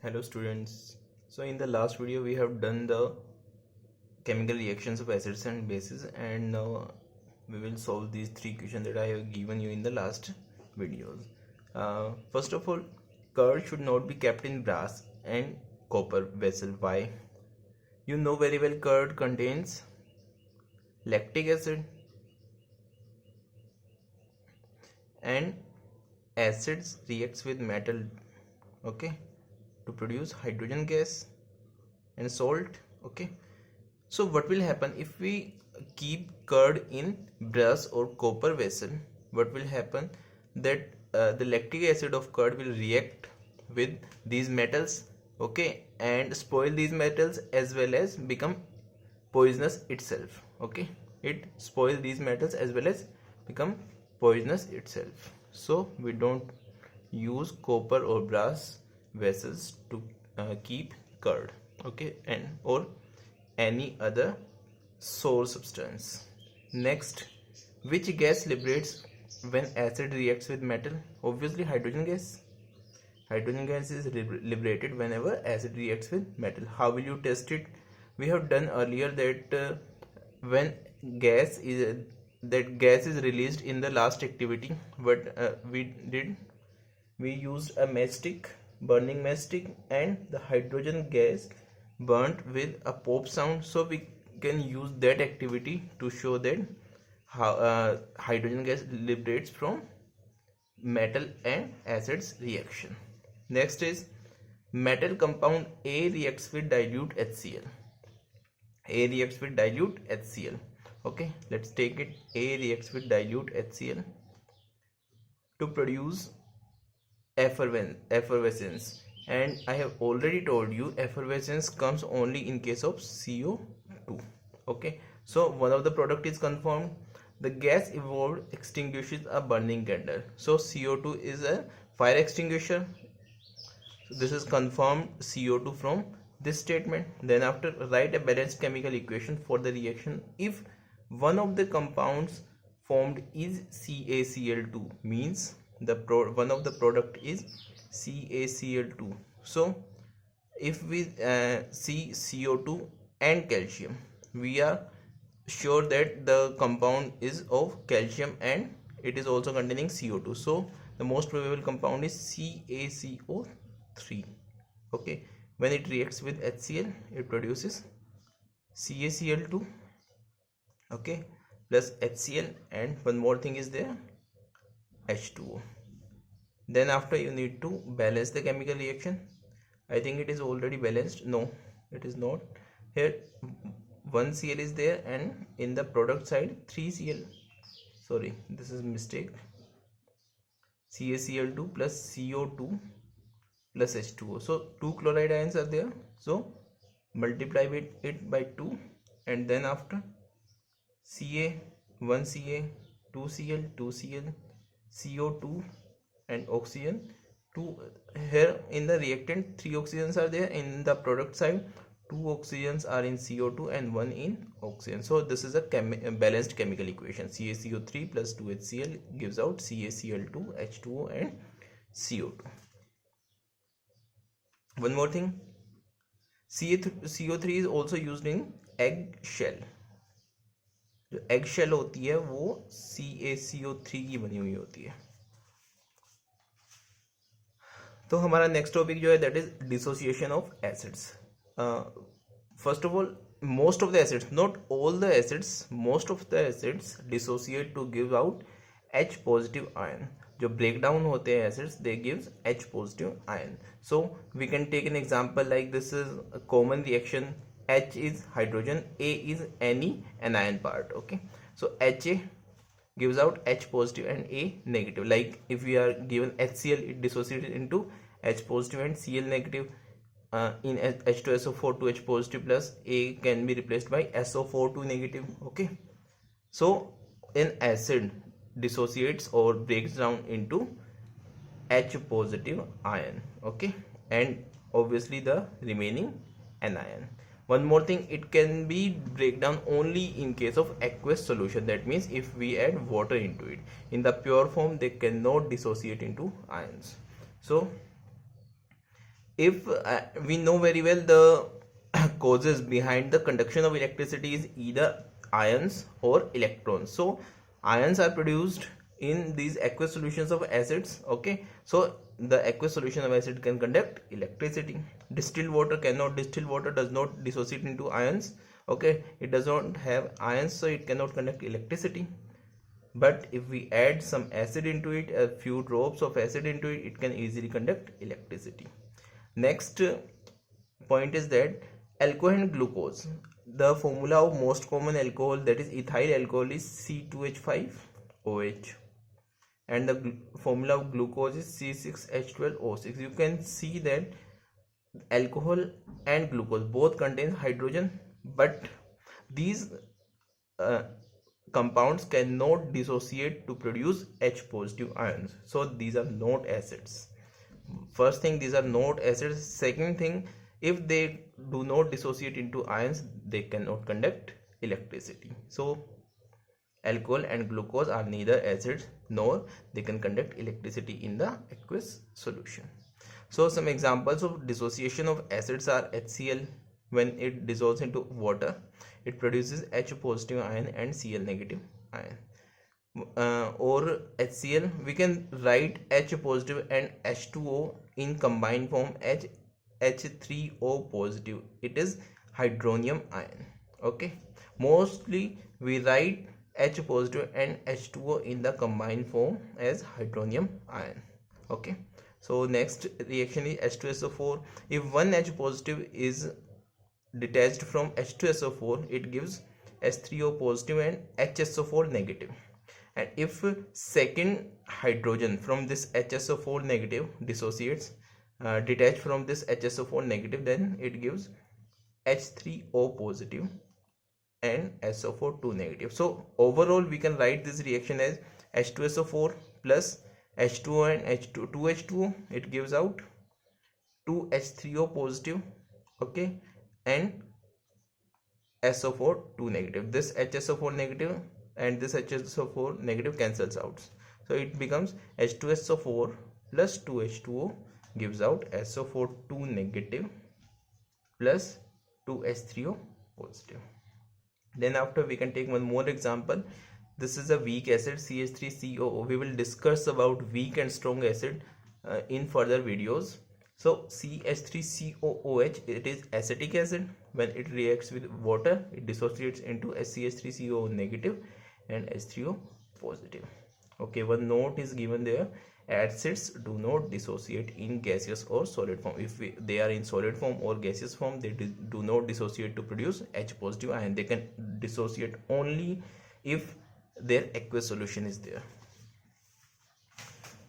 Hello students. So in the last video we have done the chemical reactions of acids and bases, and now we will solve these three questions that I have given you in the last videos. First of all, curd should not be kept in brass and copper vessel. Why? You know very well curd contains lactic acid, and acids reacts with metal, okay, to produce hydrogen gas and salt. Okay, so what will happen if we keep curd in brass or copper vessel? What will happen that the lactic acid of curd will react with these metals, okay, and spoil these metals as well as become poisonous itself. Okay, it spoil these metals as well as become poisonous itself. So we don't use copper or brass vessels to keep curd, okay, and or any other source substance. Next, which gas liberates when acid reacts with metal? Obviously hydrogen gas. Hydrogen gas is liberated whenever acid reacts with metal. How will you test it? We have done earlier that when gas is released in the last activity, what we used a matchstick, burning matchstick, and the hydrogen gas burnt with a pop sound. So we can use that activity to show that how hydrogen gas liberates from metal and acids reaction. Next is metal compound A reacts with dilute HCl. A reacts with dilute HCl. Okay, let's take it. A reacts with dilute HCl to produce effervescence, and I have already told you effervescence comes only in case of CO2. Okay, so one of the product is confirmed. The gas evolved extinguishes a burning candle. So CO2 is a fire extinguisher. So this is confirmed CO2 from this statement. Then after, write a balanced chemical equation for the reaction if one of the compounds formed is CaCl2, means one of the product is CaCl2. So if we see CO2 and calcium, we are sure that the compound is of calcium and it is also containing CO2. So the most probable compound is CaCO3. Okay, when it reacts with HCl, it produces CaCl2, okay, plus HCl, and one more thing is there, H2O. Then after, you need to balance the chemical reaction. I think it is already balanced. No, it is not. Here 1 Cl is there, and in the product side 3 Cl. Sorry, this is mistake. CaCl2 plus CO2 plus H2O. So 2 chloride ions are there. So multiply it by 2, and then after Ca, 1 Ca, 2 Cl, 2 Cl, CO2 and oxygen. 2 here in the reactant 3 oxygens are there. In the product side 2 oxygens are in CO2 and 1 in oxygen. So this is a balanced chemical equation. CaCO3 plus 2HCl gives out CaCl2, H2O and CO2. One more thing, CO3 is also used in egg shell. जो egg shell होती है वो CaCO3 की बनी हुई होती है. तो हमारा नेक्स्ट टॉपिक जो है that is dissociation of acids. First of all, most of the acids, not all the acids, most of the acids dissociate to give out H positive ion. जो break down होते हैं acids, they gives H positive ion. So we can take an example like this is a common reaction. H is hydrogen, A is any anion part. Okay, so Ha gives out H positive and A negative. Like if we are given HCl, it dissociates into H positive and Cl negative. In H2SO4 to H positive plus A can be replaced by SO4 to negative. Okay, so an acid dissociates or breaks down into H positive ion. Okay, and obviously the remaining anion. One more thing, it can be breakdown only in case of aqueous solution. That means if we add water into it. In the pure form they cannot dissociate into ions. So if we know very well the causes behind the conduction of electricity is either ions or electrons. So ions are produced in these aqueous solutions of acids. Okay, so the aqueous solution of acid can conduct electricity. Distilled water cannot. Distilled water does not dissociate into ions. Okay, it does not have ions, so it cannot conduct electricity. But if we add some acid into it, a few drops of acid into it, it can easily conduct electricity. Next point is that alcohol and glucose. The formula of most common alcohol, that is ethyl alcohol, is C2H5OH, and the formula of glucose is C6H12O6. You can see that alcohol and glucose both contain hydrogen, but these compounds cannot dissociate to produce H positive ions, so these are not acids. First thing, these are not acids. Second thing, if they do not dissociate into ions, they cannot conduct electricity. So alcohol and glucose are neither acids nor they can conduct electricity in the aqueous solution. So some examples of dissociation of acids are HCl. When it dissolves into water, it produces H positive ion and Cl negative ion. Or HCl, we can write H positive and H2O in combined form H3O positive. It is hydronium ion. Okay, mostly we write H positive and H2O in the combined form as hydronium ion. Okay, so next reaction is H2SO4. If one H positive is detached from H2SO4, it gives H3O positive and HSO4 negative. And if second hydrogen from this HSO4 negative dissociates, detached from this HSO4 negative, then it gives H3O positive and SO4 negative. So overall we can write this reaction as H2SO4 plus H2O and H2, 2H2O, it gives out 2H3O positive, okay, and SO4 negative. This HSO4 negative and this HSO4 negative cancels out, so it becomes H2SO4 plus 2H2O gives out SO4 negative plus 2H3O positive. Then after we can take one more example. This is a weak acid, CH3COO. We will discuss about weak and strong acid in further videos. So CH3COOH, it is acetic acid. When it reacts with water, it dissociates into CH3COO negative and H3O positive. Okay, one note is given there: acids do not dissociate in gaseous or solid form. If they are in solid form or gaseous form, they do not dissociate to produce H positive ion. They can dissociate only if their aqueous solution is there.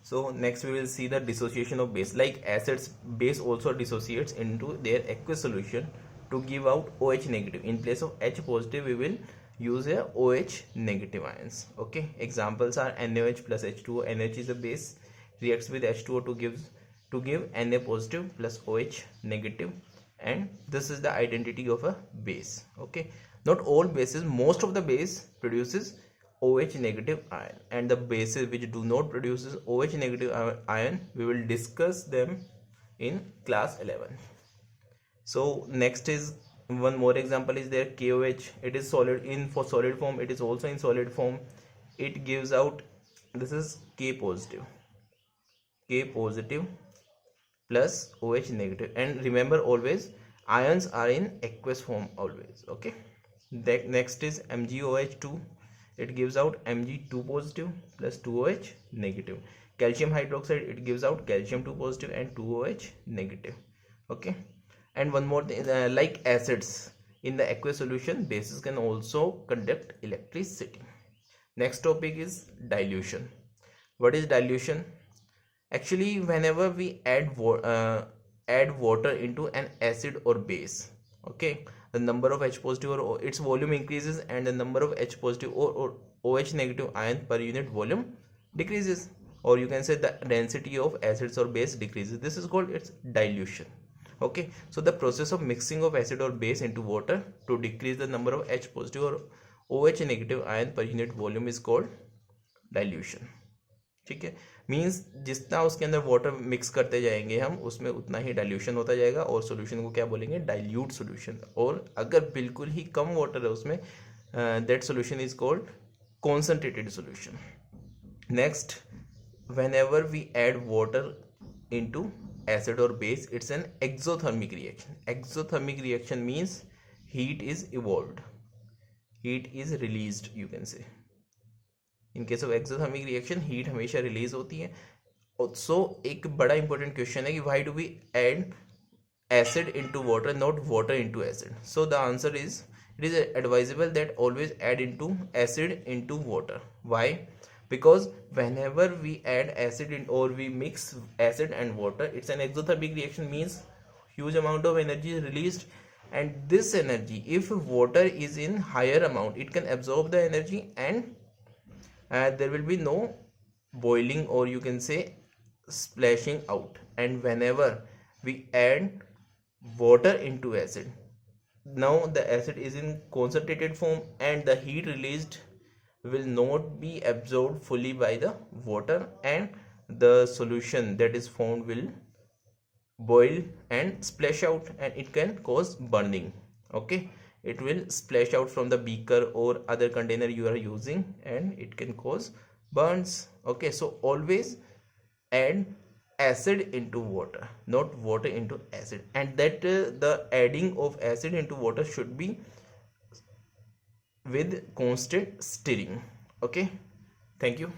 So next we will see the dissociation of base. Like acids, base also dissociates into their aqueous solution to give out OH negative. In place of H positive, we will use a OH negative ions. Okay, examples are NaOH plus H2O. NaOH is a base, reacts with H2O to give Na positive plus OH negative, and this is the identity of a base. Okay, not all bases, most of the base produces OH negative ion, and the bases which do not produces OH negative ion, we will discuss them in class 11. So next is one more example is there, KOH. It is solid for solid form, it is also in solid form. It gives out, this is K positive plus OH negative, and remember always ions are in aqueous form always. Okay, next is MgOH2. It gives out Mg2 positive plus 2OH negative. Calcium hydroxide, it gives out calcium 2 positive and 2OH negative. Okay, and one more thing, like acids in the aqueous solution, bases can also conduct electricity. Next topic is dilution. What is dilution? Actually, whenever we add water into an acid or base, okay, the number of H positive or its volume increases, and the number of H positive or OH negative ion per unit volume decreases, or you can say the density of acids or base decreases. This is called its dilution. Okay, so the process of mixing of acid or base into water to decrease the number of H positive or OH negative ion per unit volume is called dilution. ठीक है, means जितना उसके अंदर water mix करते जाएंगे हम, उसमें उतना ही डाइल्यूशन होता जाएगा, और सॉल्यूशन को क्या बोलेंगे, डाइल्यूट सॉल्यूशन। और अगर बिल्कुल ही कम वाटर है उसमें, that solution is called concentrated solution. Next, whenever we add water into acid or base, it's an exothermic reaction. Exothermic reaction means heat is evolved, heat is released, you can say. In case of exothermic reaction, heat हमेशा release होती है। सो एक बड़ा important question है कि why do we add acid into water, not water into acid? So the answer is, it is advisable that always add into acid into water. Why? Because whenever we add acid in, or we mix acid and water, it's an exothermic reaction, means huge amount of energy is released, and this energy, if water is in higher amount, it can absorb the energy, and there will be no boiling, or you can say splashing out. And whenever we add water into acid, now the acid is in concentrated form, and the heat released will not be absorbed fully by the water, and the solution that is formed will boil and splash out, and it can cause burning. Okay, it will splash out from the beaker or other container you are using, and it can cause burns. Okay, so always add acid into water, not water into acid, and that the adding of acid into water should be with constant stirring. Okay, thank you.